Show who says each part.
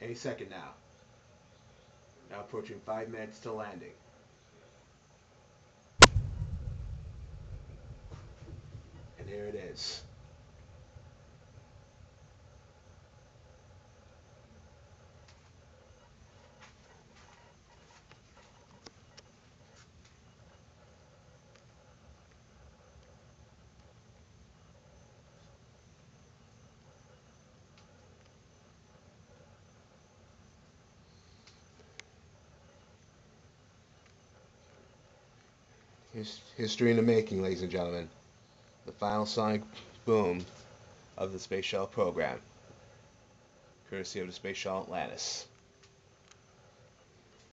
Speaker 1: any second now. Now approaching 5 minutes to landing. And here it is. History in the making, ladies and gentlemen. The final sonic boom of the Space Shuttle program, courtesy of the Space Shuttle Atlantis.